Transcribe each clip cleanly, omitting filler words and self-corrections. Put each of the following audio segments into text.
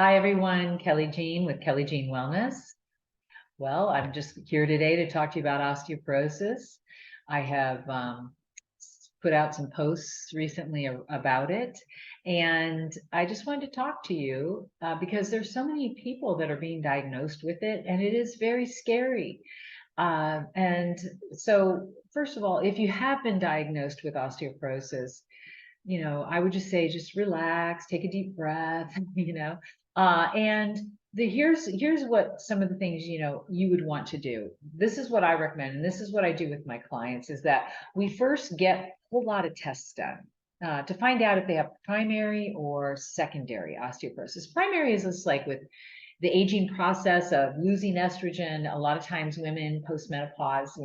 Hi, everyone. Kelly Jean with Kelly Jean Wellness. Well, I'm just here today to talk to you about osteoporosis. I have put out some posts recently about it, and I just wanted to talk to you because there's so many people that are being diagnosed with it, and it is very scary. And so, first of all, if you have been diagnosed with osteoporosis, I would just say just relax, take a deep breath, and here's what some of the things you would want to do. This is what I recommend, and this is what I do with my clients: is that we first get a whole lot of tests done to find out if they have primary or secondary osteoporosis. Primary is just like with the aging process of losing estrogen. A lot of times women post-menopause,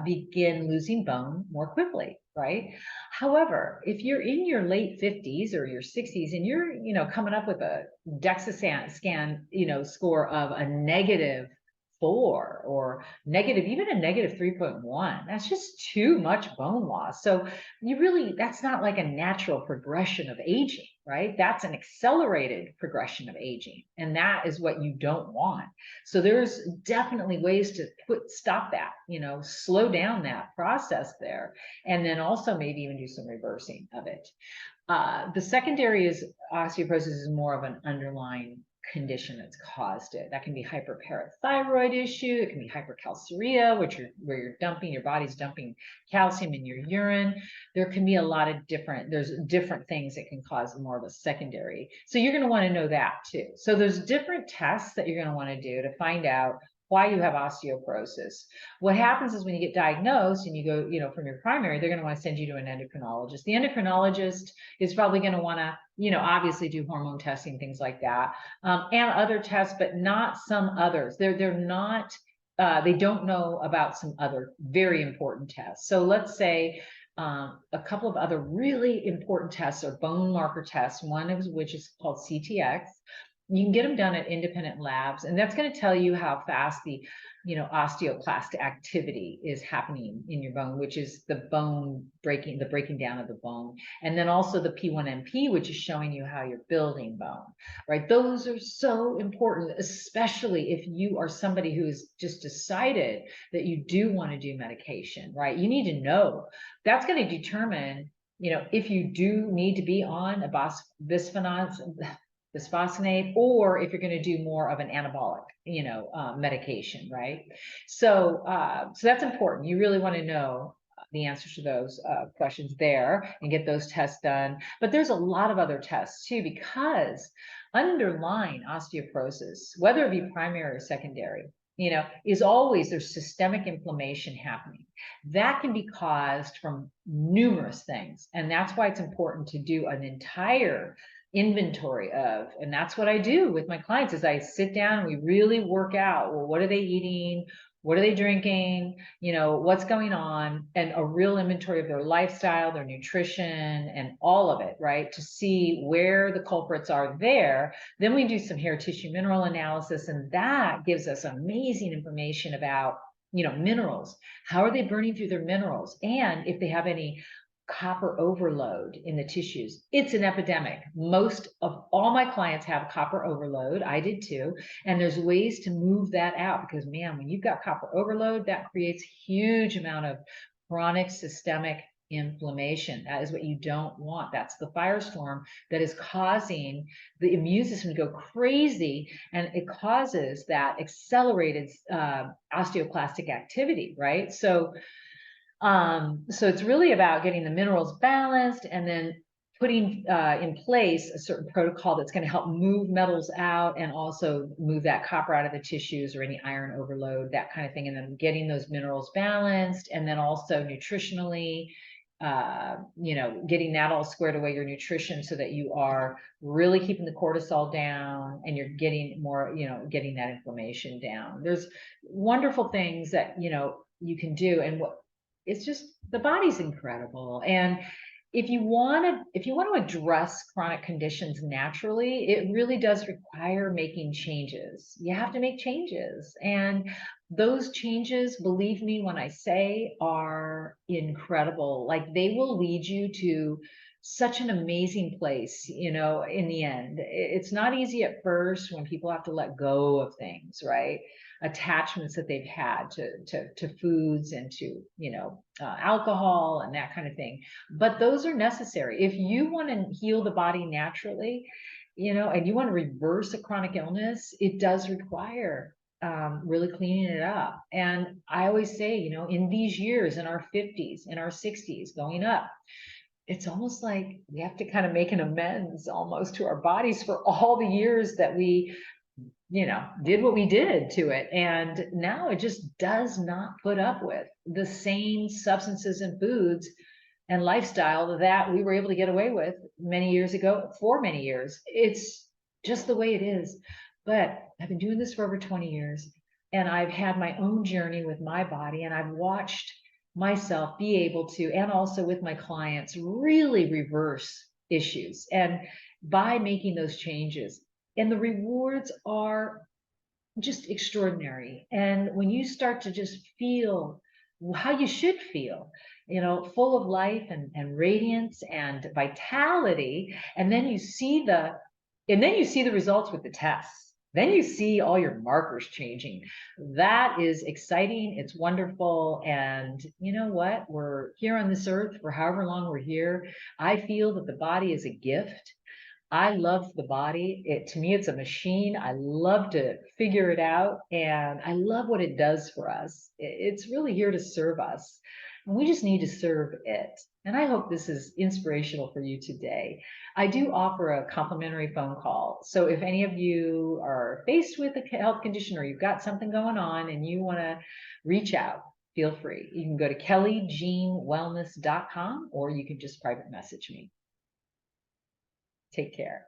begin losing bone more quickly, right? However, if you're in your late 50s or your 60s and you're, coming up with a DEXA scan, score of a -4 or negative, even a -3.1, that's just too much bone loss. So that's not like a natural progression of aging, right? That's an accelerated progression of aging. And that is what you don't want. So there's definitely ways to stop that, slow down that process there. And then also maybe even do some reversing of it. The secondary is osteoporosis is more of an underlying condition that's caused it. That can be hyperparathyroid issue. It can be hypercalciuria, where your body's dumping calcium in your urine. There can be a lot of there's different things that can cause more of a secondary. So you're going to want to know that too. So there's different tests that you're going to want to do to find out why you have osteoporosis. What happens is when you get diagnosed and you go, from your primary, they're going to want to send you to an endocrinologist. The endocrinologist is probably going to want to, obviously do hormone testing, things like that, and other tests, but not some others. They're not. They don't know about some other very important tests. So let's say a couple of other really important tests are bone marker tests. One of which is called CTX. You can get them done at independent labs, and that's going to tell you how fast the osteoclast activity is happening in your bone, which is the breaking down of the bone. And then also the P1NP, which is showing you how you're building bone, right? Those are so important, especially if you are somebody who's just decided that you do want to do medication, right? You need to know. That's going to determine, if you do need to be on a bisphosphonate, or if you're going to do more of an anabolic, medication, right? So that's important. You really want to know the answers to those questions there and get those tests done. But there's a lot of other tests too, because underlying osteoporosis, whether it be primary or secondary, is always there's systemic inflammation happening. That can be caused from numerous things. And that's why it's important to do an entire inventory of, and that's what I do with my clients, is I sit down and we really work out, well, what are they eating? What are they drinking? What's going on? And a real inventory of their lifestyle, their nutrition, and all of it, right? To see where the culprits are there. Then we do some hair tissue mineral analysis, and that gives us amazing information about, minerals. How are they burning through their minerals? And if they have any copper overload in the tissues. It's an epidemic. Most of all my clients have copper overload. I did too. And there's ways to move that out, because man, when you've got copper overload, that creates a huge amount of chronic systemic inflammation. That is what you don't want. That's the firestorm that is causing the immune system to go crazy, and it causes that accelerated osteoclastic activity, right? So it's really about getting the minerals balanced, and then putting in place a certain protocol that's going to help move metals out and also move that copper out of the tissues or any iron overload, that kind of thing. And then getting those minerals balanced, and then also nutritionally, getting that all squared away, your nutrition, so that you are really keeping the cortisol down and you're getting more, getting that inflammation down. There's wonderful things that, you can do. And it's just, the body's incredible. And if you want to address chronic conditions naturally, it really does require making changes. You have to make changes, and those changes, believe me when I say, are incredible. Like, they will lead you to such an amazing place, you know, in the end. It's not easy at first when people have to let go of things, right? Attachments that they've had to foods and to, you know, alcohol and that kind of thing. But those are necessary. If you want to heal the body naturally, you know, and you want to reverse a chronic illness, it does require really cleaning it up. And I always say, you know, in these years, in our 50s, in our 60s, going up, it's almost like we have to kind of make an amends almost to our bodies for all the years that we, you know, did what we did to it. And now it just does not put up with the same substances and foods and lifestyle that we were able to get away with many years ago, for many years. It's just the way it is. But I've been doing this for over 20 years, and I've had my own journey with my body, and I've watched myself be able to, and also with my clients, really reverse issues. And by making those changes, and the rewards are just extraordinary. And when you start to just feel how you should feel, you know, full of life and radiance and vitality, and then you see the results with the tests. Then you see all your markers changing. That is exciting. It's wonderful. And you know what? We're here on this earth for however long we're here. I feel that the body is a gift. I love the body. To me, it's a machine. I love to figure it out, and I love what it does for us. It's really here to serve us, and we just need to serve it. And I hope this is inspirational for you today. I do offer a complimentary phone call. So if any of you are faced with a health condition or you've got something going on and you want to reach out, feel free. You can go to kellyjeanwellness.com, or you can just private message me. Take care.